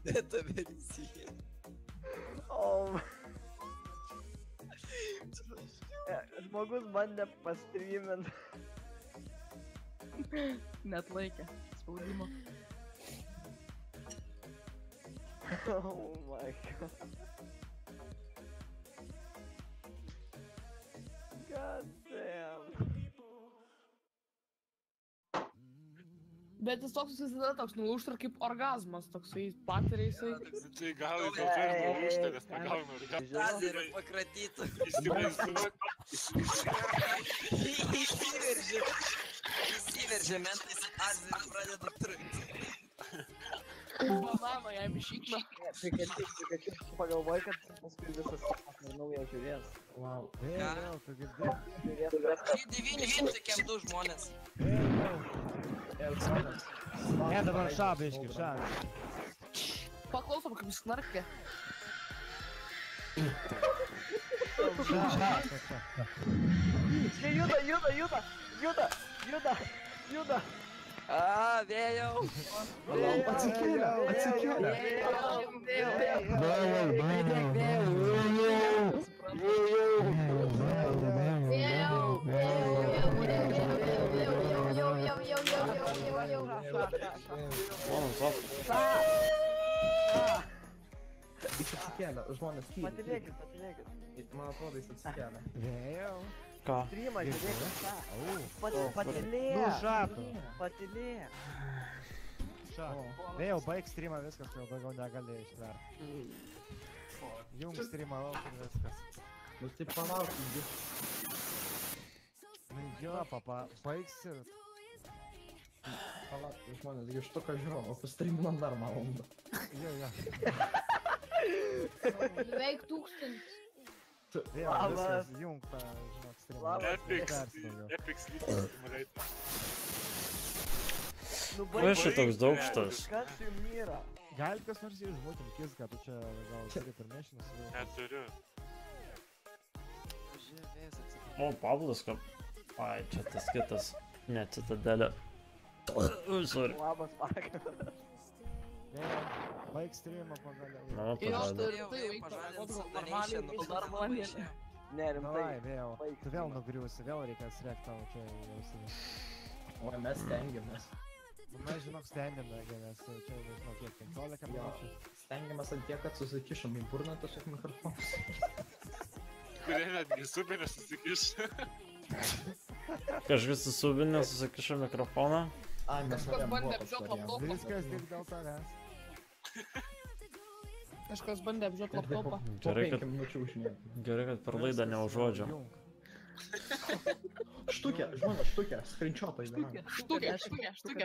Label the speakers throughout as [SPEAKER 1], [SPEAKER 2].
[SPEAKER 1] Это Мерсия.
[SPEAKER 2] Žmogus bandė pastreamint.
[SPEAKER 3] Net laikė spaudimo.
[SPEAKER 2] Oh my god. God damn.
[SPEAKER 3] Bet jis toks visada toks nulūžta kaip orgazmas, toksai patiria jisai.
[SPEAKER 4] Tai gal jis jau turi nulūžti, nes negauna orgazmo.
[SPEAKER 1] Lazeriu pakratytų. Įsiveržė mentais į lazeriu pradeda trukti.
[SPEAKER 3] Banano jam išykna.
[SPEAKER 2] Pikachu pagalvoji, kad paskui visas naują žiūrės.
[SPEAKER 5] Wow.
[SPEAKER 1] Ką?
[SPEAKER 5] Tu girdėjai?
[SPEAKER 1] Šį 900 kem 2 žmonės.
[SPEAKER 5] Ne, dabar šabiški, šabiški.
[SPEAKER 3] Paklausom, kaip jis knarkė.
[SPEAKER 2] Čia juda.
[SPEAKER 1] A, vėjau.
[SPEAKER 5] Atsikėlė. Jis atsikėlė, žmonės tyli.
[SPEAKER 2] Patylėkit.
[SPEAKER 5] Man atrodo, jis atsikėlė. Vėjau.
[SPEAKER 6] Ką?
[SPEAKER 2] Streamą žiūrėkit. Patylėk.
[SPEAKER 5] Nu, žato.
[SPEAKER 2] Patylėk.
[SPEAKER 5] Vėjau, baig streamą, viskas, jau daugiau negali ištverti. Jung streamą, lauk ir viskas. Nu, tai palauk, nu, jo, papa, baigsi. Palauk, žmonės, iš to, ką žiūrėjau, o pastreaminom dar valandą. Jo.
[SPEAKER 7] Beveik 1000.
[SPEAKER 5] Vėl, viskas, Jung tą, žinok, streamą.
[SPEAKER 4] Epic Sleep Simulator.
[SPEAKER 6] Kas šitoks daugštas?
[SPEAKER 2] Kas jums yra?
[SPEAKER 5] Gali kas nors išbūtim kiską, tu čia gal turi permėšinas.
[SPEAKER 4] Neturiu.
[SPEAKER 6] O, Pablas, kad... Ai, čia tas kitas. Ne, citadelė. Sorry.
[SPEAKER 2] Labas vakaras.
[SPEAKER 5] Vėl, baig streamą pagaliau.
[SPEAKER 6] Nu,
[SPEAKER 3] Ir aš
[SPEAKER 6] pažadė.
[SPEAKER 3] tai
[SPEAKER 1] Pažadint
[SPEAKER 3] veiktų
[SPEAKER 1] Satanation,
[SPEAKER 3] normaliai,
[SPEAKER 1] nu,
[SPEAKER 3] dar valandėlį.
[SPEAKER 2] Ne, rimtai.
[SPEAKER 5] Ai, vėl, tu vėl nugriusi, vėl reikės rėkt tavo čia jausimės.
[SPEAKER 8] O mes stengiamės.
[SPEAKER 5] Mes žinok stengiamės, nes čia nežinau kiek, 15 minučių.
[SPEAKER 8] Stengiamės ant tiek, kad susikišom į burną tiesiog mikrofonus.
[SPEAKER 4] Kurie netgi subinė susikiš.
[SPEAKER 6] Kažkas susubinė, susikišo mikrofoną.
[SPEAKER 8] Ai, mes
[SPEAKER 3] Kažkas bandė
[SPEAKER 8] norėjom
[SPEAKER 3] apžiot
[SPEAKER 8] buvo
[SPEAKER 3] laptopą.
[SPEAKER 5] Viskas tik dėl tavęs.
[SPEAKER 3] Kažkas bandė apžiot laptopą.
[SPEAKER 6] Gerai, kad per laidą neužuodžio.
[SPEAKER 8] Štukė, žmonės, štukė, skrinčiotą įdėmą.
[SPEAKER 3] Štukė,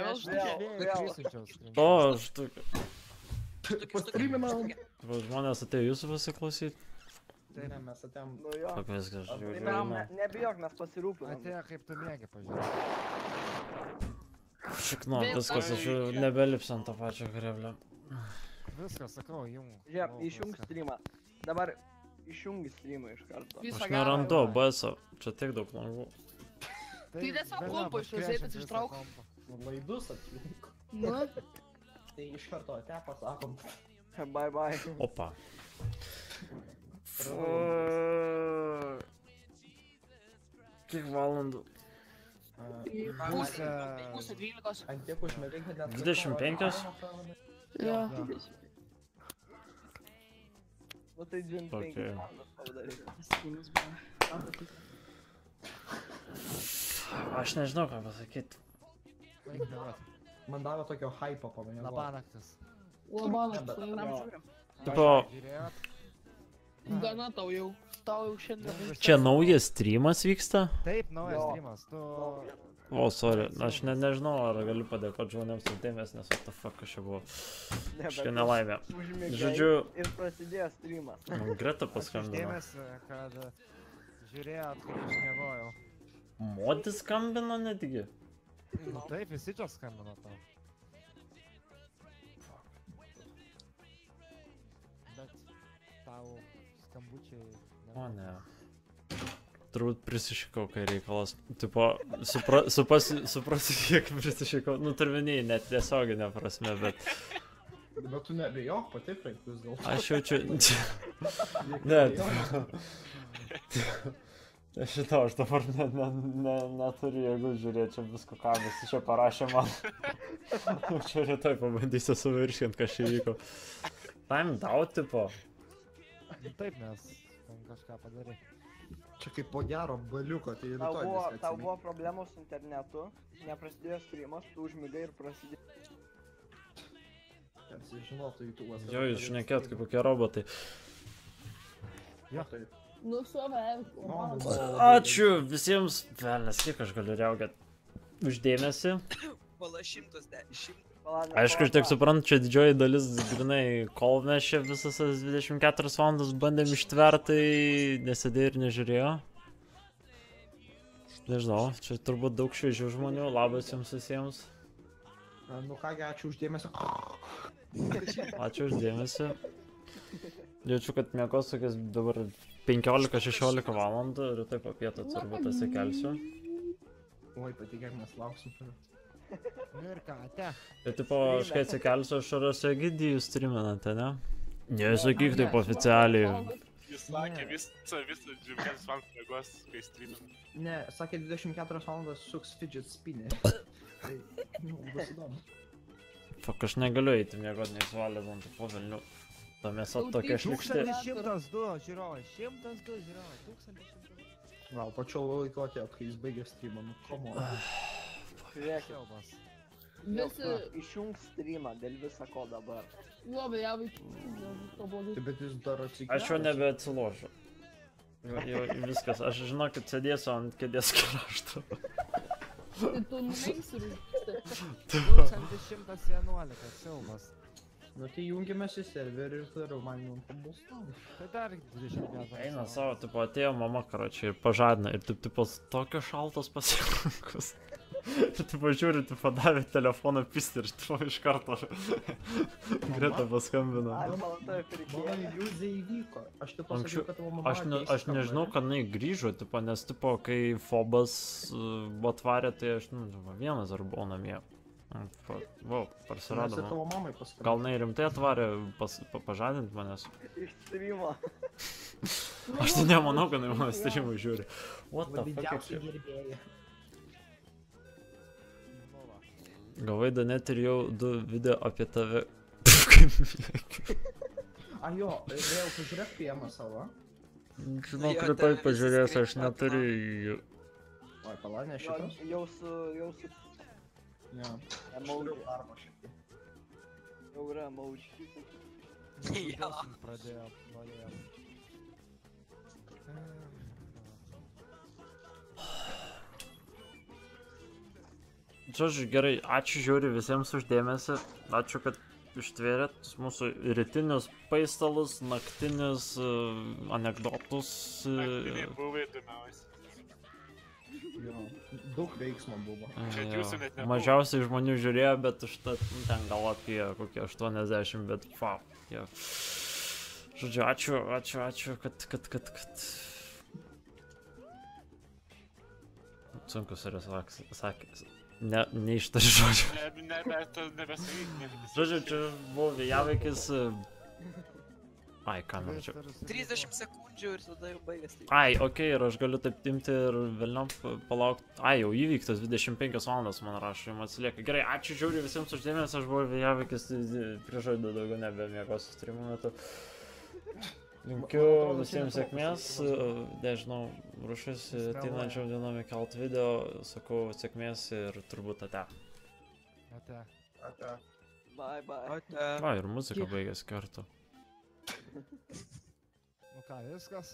[SPEAKER 3] vėl štukė.
[SPEAKER 6] O, štukė.
[SPEAKER 8] Pastreaminam.
[SPEAKER 6] Žmonės atėjo jūsų pasiklausyti.
[SPEAKER 8] Tai ne, mes atėjom.
[SPEAKER 2] Nu jo.
[SPEAKER 6] Kaip viskas, žiūrėjau.
[SPEAKER 2] Nebijok, mes pasirūpinam.
[SPEAKER 5] Atėjo kaip tu mėgi, pažiūrėk.
[SPEAKER 6] Šikno, viskas, aš jau nebelipsiu ant to pačio greblio.
[SPEAKER 5] Viskas, sakau, Jung.
[SPEAKER 2] Žiūrėk, išjung streamą. Dabar išjungi streamą iš karto.
[SPEAKER 6] Aš nerandu OBS-o, čia tiek daug langų.
[SPEAKER 3] Tai tiesiog kompą išvažiuotis ištrauk.
[SPEAKER 8] Laidus atjungo.
[SPEAKER 3] Nu.
[SPEAKER 8] Tai iš karto ate pasakom.
[SPEAKER 2] Bye.
[SPEAKER 6] Opa. Kiek valandų?
[SPEAKER 3] Pusė 12.
[SPEAKER 8] Ant tiek užmėgai, kad net...
[SPEAKER 6] 25?
[SPEAKER 3] Jo.
[SPEAKER 2] Nu tai 25
[SPEAKER 6] Okay.
[SPEAKER 2] valandas padaryk.
[SPEAKER 6] Aš nežinau, ką pasakyti.
[SPEAKER 8] Man davė tokio hypo pamėgau.
[SPEAKER 5] Labanaktis.
[SPEAKER 3] Labanaktis.
[SPEAKER 6] Tipo,
[SPEAKER 3] Gana tau jau šiandien.
[SPEAKER 6] čia naujas streamas vyksta?
[SPEAKER 5] Taip, naujas streamas, tu...
[SPEAKER 6] O, sorry, aš nežinau, ar galiu padėkoti žmonėms už dėmesį, nes what the fuck, aš čia buvo kažkokia nelaimė. Žodžiu...
[SPEAKER 2] Ir prasidėjo streamas.
[SPEAKER 6] Greta paskambino.
[SPEAKER 5] Dėmesį, kad žiūrėjot, kaip aš miegojau.
[SPEAKER 6] Modis skambino netgi?
[SPEAKER 5] Nu taip, visi čia skambino tau. Bet tau skambučiai...
[SPEAKER 6] O ne. Turbūt prisišikau, kai reikalas. Tipo, suprasi, kiek prisišikau. Nu, turminiai, net tiesioginė prasme, bet...
[SPEAKER 8] Bet tu nebijok, patikrink vis dėlto.
[SPEAKER 6] Aš jaučiu... Ne, šito aš dabar neturiu jėgų žiūrėti, čia visko ką visi čia parašė man. Čia rytoj pabandysiu suvirškinti, kas čia vyko. Time out, tipo.
[SPEAKER 5] Taip, nes ten kažką padarai.
[SPEAKER 8] Čia kaip po gero baliuko, tai rytoj
[SPEAKER 2] Tau
[SPEAKER 8] viską
[SPEAKER 2] buvo problemos su internetu, neprasidėjo streamas, tu užmigai ir prasidėjo.
[SPEAKER 8] Tarsi žinotų YouTube'as.
[SPEAKER 6] Jo, jūs šnekėt kaip kokie robotai.
[SPEAKER 8] Jo, taip.
[SPEAKER 3] Nu, suovėjau.
[SPEAKER 6] Ačiū visiems. Velnes, kiek aš galiu reagiat. Uždėmesi.
[SPEAKER 1] Pala 110.
[SPEAKER 6] Aišku, aš tiek suprantu, čia didžioji dalis, grinai, kol mes čia visas 24 valandas bandėm ištverti, tai nesėdėjo ir nežiūrėjo. Nežinau, čia turbūt daug šviežių žmonių, labas jums visiems.
[SPEAKER 8] Nu kągi, ačiū uždėmesio.
[SPEAKER 6] Ačiū uždėmesi. Jaučiu, kad miegos tokias dabar 15-16 valandų, rytoj po pietų turbūt atsikelsiu.
[SPEAKER 8] Oi, patikėk, mes lauksim.
[SPEAKER 5] Nu ir ką, te.
[SPEAKER 6] Ir tipo, aš kai atsikelsiu, aš rasiu Egidijų streaminate, ne? Nesakyk taip oficialiai.
[SPEAKER 4] Jis sakė visą 24 valandas miegos, kai streamina.
[SPEAKER 8] Ne, sakė 24 valandas suks fidget spinner. Tai, nu, bus įdomu.
[SPEAKER 6] Fuck, aš negaliu eiti miegoti, nes valės ant po velnių. Ta mėsa tokia šlikšti.
[SPEAKER 5] 1102 žiūrovai, 102 žiūrovai, 1102.
[SPEAKER 8] Gal pačiu laiku atėjo, kai jis baigė streamą, nu komo.
[SPEAKER 2] Žiūrėk,
[SPEAKER 5] Siaubas.
[SPEAKER 3] Visi,
[SPEAKER 2] išjung streamą dėl viso ko dabar.
[SPEAKER 3] labai javai. To blogai.
[SPEAKER 8] Tai bet jis dar atsikėlė.
[SPEAKER 6] Aš jau nebeatsiložiu. Jau viskas, aš žinokit, sėdėsiu ant kėdės krašto.
[SPEAKER 3] Tai tu numeisi ir užksti.
[SPEAKER 5] 1111, siaubas.
[SPEAKER 8] Nu tai jungiamės į serverį ir toliau man jau pabūstam.
[SPEAKER 5] Tai dar 20 metų.
[SPEAKER 6] Eina savo, tipo, atėjo mama, karočiui, ir pažadina, ir taip, tipo, tokios šaltos pasirinkus. Ir tipo, žiūri, tipo, davė telefoną pisti ir, tipo, iš karto Greta paskambino.
[SPEAKER 2] Ar man tai
[SPEAKER 8] Mano
[SPEAKER 2] pirkėjo?
[SPEAKER 8] iliuzija įvyko. Aš tik
[SPEAKER 6] Anksčiau-
[SPEAKER 8] pasakiau, kad tavo mama
[SPEAKER 6] Aš nežinau, kad jinai grįžo, tipo, nes, tipo, kai Fobas atvarė, tai aš, nu, vienas dar buvau namie. Vau,
[SPEAKER 8] Parsiradom.
[SPEAKER 6] parsiradom.
[SPEAKER 8] Tavo mamai paskambino.
[SPEAKER 6] Gal jinai rimtai atvarė pažadinti manęs?
[SPEAKER 2] Iš streamo.
[SPEAKER 6] Aš tai nemanau, kad jinai mano streamą žiūri. What the fuck, kaip
[SPEAKER 8] Didžiausia
[SPEAKER 6] čia?
[SPEAKER 8] gerbėja.
[SPEAKER 6] Gavai net ir jau 2 video apie tave. Kaip mėgiu.
[SPEAKER 8] A jo, vėl pažiūrėk piemą savo.
[SPEAKER 6] Žinau, rytoj pažiūrės, aš neturiu jų.
[SPEAKER 8] Oi, palanė šitas.
[SPEAKER 2] Jau su
[SPEAKER 8] Ne.
[SPEAKER 2] emoji.
[SPEAKER 8] Darbo šiek tiek.
[SPEAKER 2] Jau yra emoji.
[SPEAKER 1] Jo.
[SPEAKER 5] Pradėjo, norėjom.
[SPEAKER 6] Žodžiu, gerai, ačiū žiūri visiems uždėmesi. Ačiū, kad ištvėrėt mūsų rytinius paistalus, naktinius anekdotus.
[SPEAKER 4] Naktiniai buvo įdomiausi.
[SPEAKER 8] Jo. Daug veiksmo buvo.
[SPEAKER 4] Čia jūsų net nebuvo.
[SPEAKER 6] Mažiausiai žmonių žiūrėjo, bet užtat ten gal apie kokie 80, bet fuck. Yeah. Žodžiu, ačiū, kad. Sunkus yra sakęs. Neištari žodžiu.
[SPEAKER 4] Nebesakyk.
[SPEAKER 6] Žodžiu, čia buvo vėjavaikis. Ai, kamerą čia.
[SPEAKER 1] 30 sekundžių ir tada jau baigės.
[SPEAKER 6] Ai, okei, ir aš galiu taip imti ir vėliau palaukti. Ai, jau įvyktas 25 valandas, man rašo, jums atsilieka. Gerai, ačiū žiūri visiems uždėmės, aš buvau vėjavaikis, prižaidau daugiau nebemiegosiu streamų metu. Linkiu visiems sėkmės, nežinau, ruošiuosi ateinančiom dienom įkelt video, sakau sėkmės ir turbūt ate.
[SPEAKER 5] Ate.
[SPEAKER 8] Ate.
[SPEAKER 2] Bye bye.
[SPEAKER 6] Va, ir muzika baigėsi kartu.
[SPEAKER 5] Nu ką, viskas?